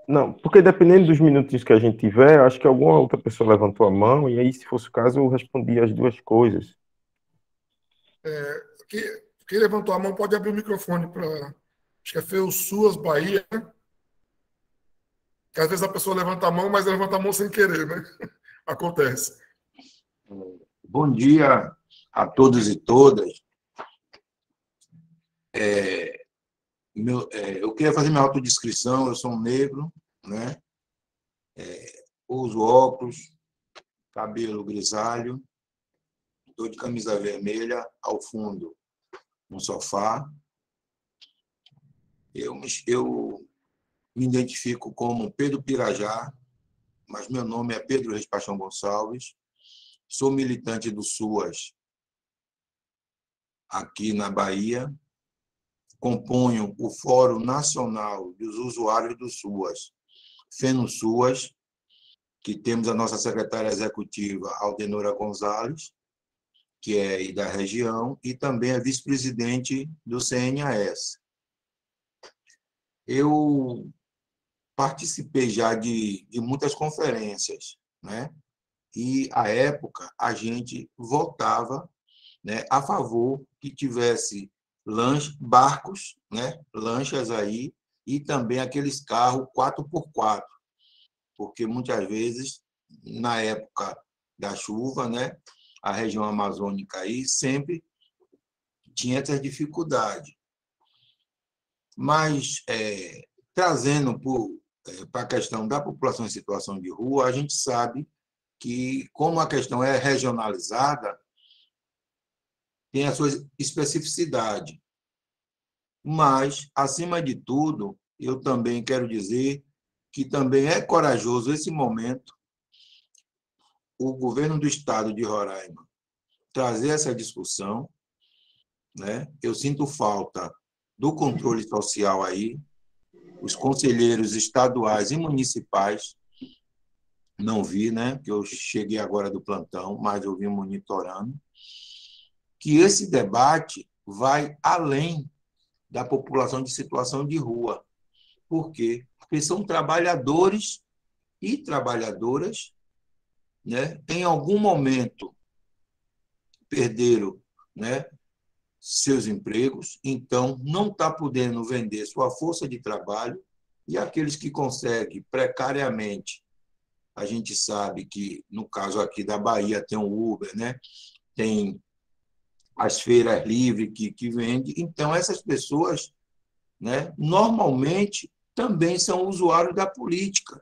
Não, porque dependendo dos minutinhos que a gente tiver, acho que alguma outra pessoa levantou a mão, e aí, se fosse o caso, eu respondia as duas coisas. Quem levantou a mão pode abrir o microfone para... Acho que é Feu Suas, Bahia. Que às vezes a pessoa levanta a mão, mas levanta a mão sem querer, né? Acontece. Bom dia a todos e todas. Eu queria fazer minha autodescrição. Eu sou um negro, né? Uso óculos, cabelo grisalho, estou de camisa vermelha, ao fundo um sofá. Eu me identifico como Pedro Pirajá, mas meu nome é Pedro Reis Paixão Gonçalves. Sou militante do SUAS aqui na Bahia. Componho o Fórum Nacional dos Usuários do SUAS, FENUSUAS. que temos a nossa secretária executiva, Aldenora Gonzalez, que é aí da região, e também é vice-presidente do CNAS. Eu participei já de muitas conferências, né? E, à época, a gente votava, né, a favor que tivesse barcos, né, lanchas aí, e também aqueles carros 4x4, porque muitas vezes, na época da chuva, né, a região amazônica aí sempre tinha essa dificuldade. Mas, trazendo para a questão da população em situação de rua, a gente sabe que, como a questão é regionalizada, tem a sua especificidade. Mas, acima de tudo, eu também quero dizer que também é corajoso esse momento o governo do estado de Roraima trazer essa discussão, né? Eu sinto falta do controle social aí, os conselheiros estaduais e municipais, não vi, né? Que eu cheguei agora do plantão, mas eu vim monitorando, que esse debate vai além da população de situação de rua. Por quê? Porque são trabalhadores e trabalhadoras, né? Em algum momento perderam, né, seus empregos, então não está podendo vender sua força de trabalho, e aqueles que conseguem precariamente, a gente sabe que, no caso aqui da Bahia, tem o Uber, né? Tem as feiras livres que vendem, então essas pessoas, né, normalmente também são usuários da política.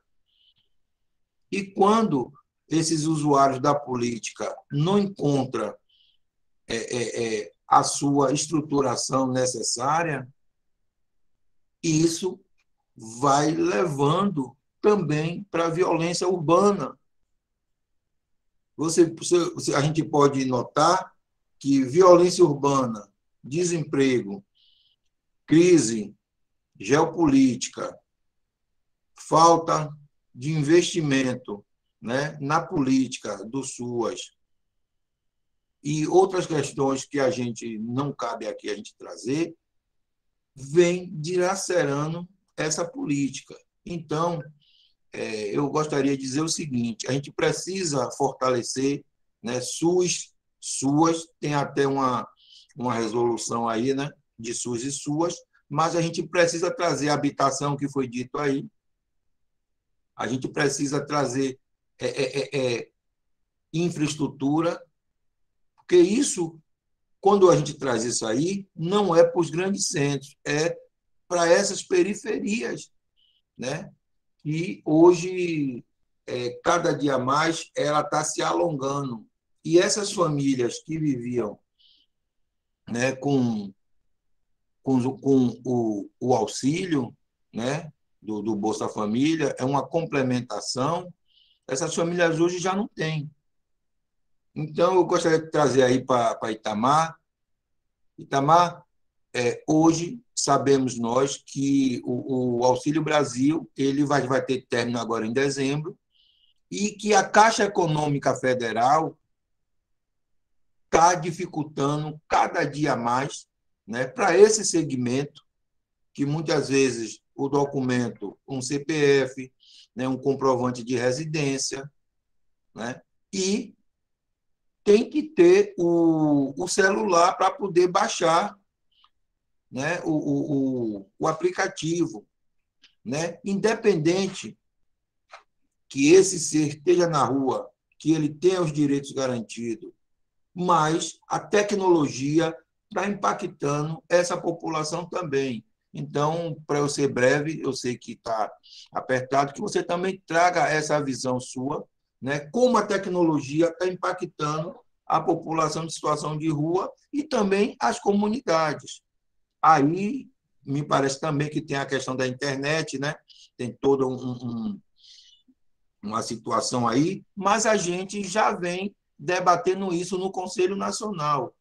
E quando esses usuários da política não encontram a sua estruturação necessária, isso vai levando também para a violência urbana. A gente pode notar que violência urbana, desemprego, crise geopolítica, falta de investimento, né, na política do SUAS e outras questões que a gente não cabe aqui a gente trazer, vem dilacerando essa política. Então, eu gostaria de dizer o seguinte: a gente precisa fortalecer, né, SUS, tem até uma resolução aí, né, de SUS e SUAS, mas a gente precisa trazer a habitação, que foi dito aí, a gente precisa trazer infraestrutura, porque isso, quando a gente traz isso aí, não é para os grandes centros, é para essas periferias, né? E hoje, cada dia mais, ela está se alongando. E essas famílias que viviam, né, com o auxílio, né, do Bolsa Família, é uma complementação, essas famílias hoje já não têm. Então, eu gostaria de trazer aí para Itamar. Itamar, hoje, sabemos nós que o Auxílio Brasil ele vai ter término agora em dezembro, e que a Caixa Econômica Federal está dificultando cada dia mais, né, para esse segmento, que muitas vezes o documento, um CPF, né, um comprovante de residência, né, e tem que ter o celular para poder baixar, né, o aplicativo, né, independente que esse ser esteja na rua, que ele tenha os direitos garantidos, mas a tecnologia está impactando essa população também. Então, para eu ser breve, eu sei que está apertado, que você também traga essa visão sua, né, como a tecnologia está impactando a população de situação de rua e também as comunidades. Aí, me parece também que tem a questão da internet, né? Tem toda uma situação aí, mas a gente já vem debatendo isso no Conselho Nacional.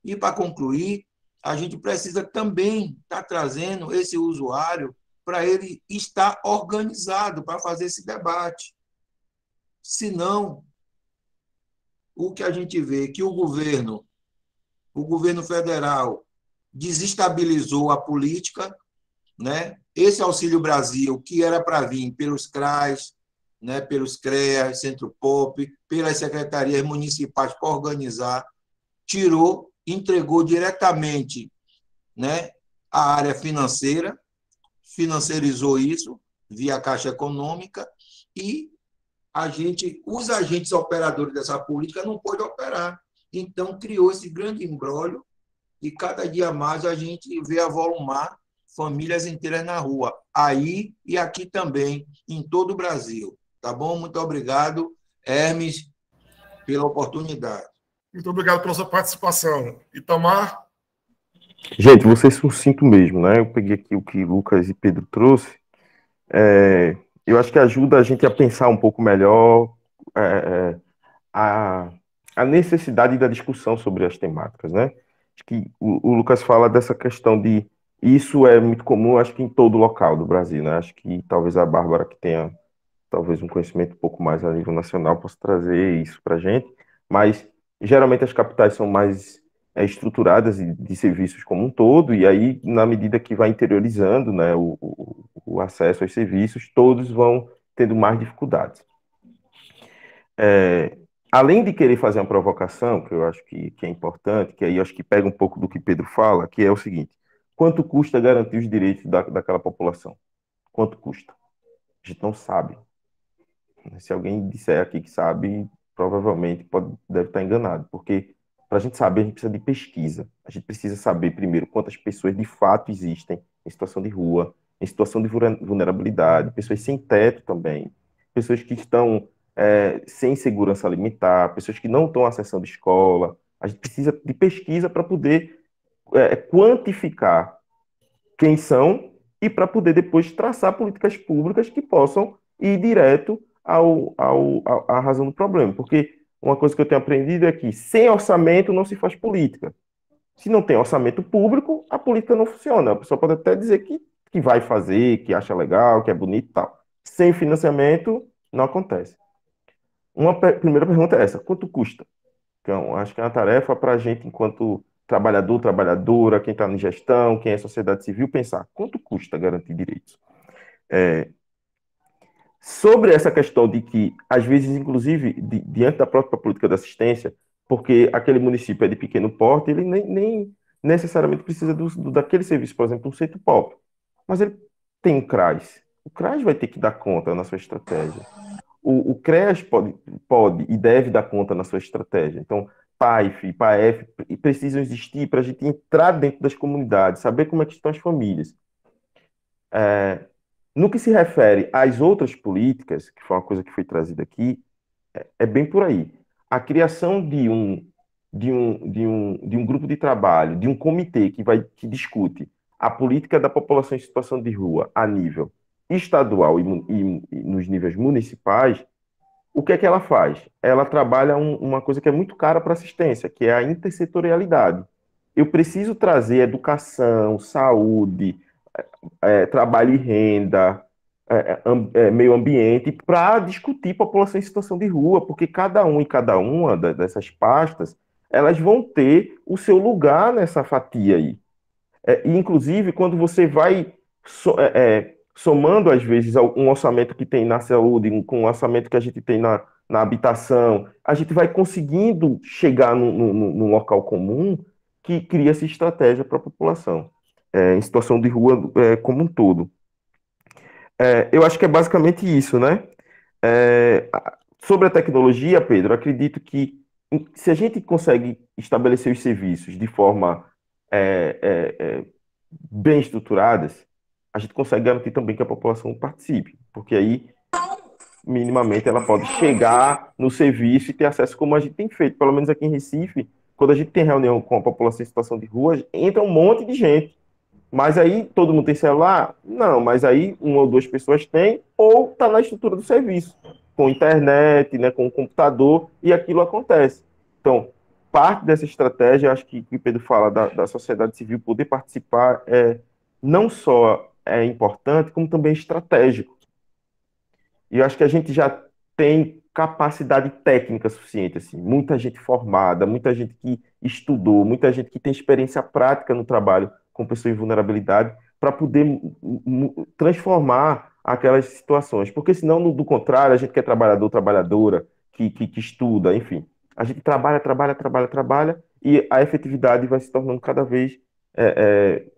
E, para concluir, a gente precisa também estar trazendo esse usuário para ele estar organizado para fazer esse debate. Senão, o que a gente vê é que o governo federal desestabilizou a política, né? Esse Auxílio Brasil, que era para vir pelos CRAs, né, pelos CREAs, Centro Pop, pelas secretarias municipais para organizar, tirou, entregou diretamente, né, a área financeira, financiarizou isso via Caixa Econômica e os agentes operadores dessa política não pôde operar. Então, criou esse grande imbróglio e cada dia mais a gente vê avolumar famílias inteiras na rua, aí e aqui também, em todo o Brasil. Tá bom? Muito obrigado, Hermes, pela oportunidade. Muito obrigado pela sua participação. Itamar? Gente, vou ser sucinto mesmo, né? Eu peguei aqui o que Lucas e Pedro trouxe. Eu acho que ajuda a gente a pensar um pouco melhor a, a necessidade da discussão sobre as temáticas, né? Acho que o Lucas fala dessa questão de isso é muito comum, acho que em todo local do Brasil, né? Acho que talvez a Bárbara, que tenha talvez um conhecimento um pouco mais a nível nacional, possa trazer isso para a gente, mas geralmente as capitais são mais estruturadas de serviços como um todo, e aí, na medida que vai interiorizando, né, o acesso aos serviços, todos vão tendo mais dificuldades. Além de querer fazer uma provocação, que eu acho que é importante, que aí eu acho que pega um pouco do que Pedro fala, que é o seguinte: quanto custa garantir os direitos daquela população? Quanto custa? A gente não sabe. Se alguém disser aqui que sabe, provavelmente deve estar enganado, porque para a gente saber, a gente precisa de pesquisa. A gente precisa saber, primeiro, quantas pessoas de fato existem em situação de rua, em situação de vulnerabilidade, pessoas sem teto também, pessoas que estão sem segurança alimentar, pessoas que não estão acessando escola. A gente precisa de pesquisa para poder quantificar quem são e para poder depois traçar políticas públicas que possam ir direto à razão do problema. Porque uma coisa que eu tenho aprendido é que sem orçamento não se faz política. Se não tem orçamento público, a política não funciona. A pessoa pode até dizer que vai fazer, que acha legal, que é bonito e tal. Sem financiamento, não acontece. Primeira pergunta é essa: quanto custa? Então, acho que é uma tarefa para a gente, enquanto trabalhador, trabalhadora, quem está em gestão, quem é sociedade civil, pensar quanto custa garantir direitos. Sobre essa questão de que, às vezes, inclusive, diante da própria política de assistência, porque aquele município é de pequeno porte, ele nem necessariamente precisa daquele serviço, por exemplo, um centro pop. Mas ele tem um CRAS. O CRAS vai ter que dar conta na sua estratégia. O CREAS pode e deve dar conta na sua estratégia. Então, PAIF, PAEF precisam existir para a gente entrar dentro das comunidades, saber como é que estão as famílias. No que se refere às outras políticas, que foi uma coisa que foi trazida aqui, é bem por aí. A criação de um grupo de trabalho, de um comitê que discute a política da população em situação de rua a nível estadual e nos níveis municipais, o que é que ela faz? Ela trabalha uma coisa que é muito cara para assistência, que é a intersetorialidade. Eu preciso trazer educação, saúde, trabalho e renda, meio ambiente, para discutir população em situação de rua, porque cada um e cada uma dessas pastas, elas vão ter o seu lugar nessa fatia aí. E, inclusive, quando você vai somando, às vezes, um orçamento que tem na saúde, com um orçamento que a gente tem na habitação, a gente vai conseguindo chegar num local comum que cria-se estratégia para a população, em situação de rua como um todo. Eu acho que é basicamente isso, né? Sobre a tecnologia, Pedro, acredito que se a gente consegue estabelecer os serviços de forma bem estruturadas, a gente consegue garantir também que a população participe, porque aí, minimamente, ela pode chegar no serviço e ter acesso como a gente tem feito, pelo menos aqui em Recife, quando a gente tem reunião com a população em situação de rua, entra um monte de gente. Mas aí, todo mundo tem celular? Não, mas aí uma ou duas pessoas têm, ou está na estrutura do serviço, com internet, né, com computador, e aquilo acontece. Então, parte dessa estratégia, acho que o Pedro fala da sociedade civil poder participar, não só é importante, como também é estratégico. E eu acho que a gente já tem capacidade técnica suficiente, assim, muita gente formada, muita gente que estudou, muita gente que tem experiência prática no trabalho com pessoas em vulnerabilidade, para poder transformar aquelas situações. Porque senão, do contrário, a gente que é trabalhador, trabalhadora, que estuda, enfim, a gente trabalha, e a efetividade vai se tornando cada vez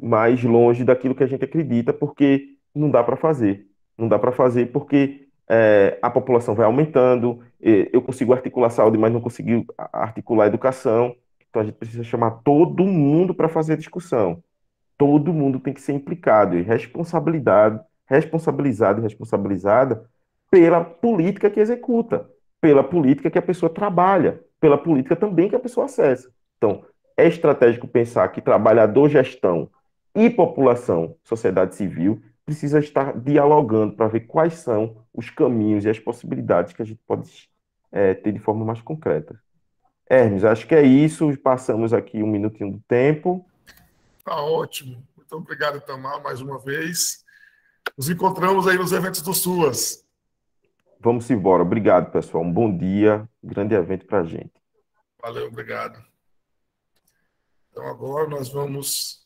mais longe daquilo que a gente acredita, porque não dá para fazer. Não dá para fazer porque a população vai aumentando, eu consigo articular saúde, mas não consigo articular educação. Então a gente precisa chamar todo mundo para fazer a discussão. Todo mundo tem que ser implicado e responsabilizado e responsabilizada pela política que executa, pela política que a pessoa trabalha, pela política também que a pessoa acessa. Então, é estratégico pensar que trabalhador, gestão e população, sociedade civil, precisa estar dialogando para ver quais são os caminhos e as possibilidades que a gente pode ter de forma mais concreta. Hermes, acho que é isso. Passamos aqui um minutinho do tempo. Tá ótimo. Muito obrigado, Itamar, mais uma vez. Nos encontramos aí nos eventos do SUAS. Vamos embora. Obrigado, pessoal. Um bom dia. Grande evento para a gente. Valeu, obrigado. Então, agora nós vamos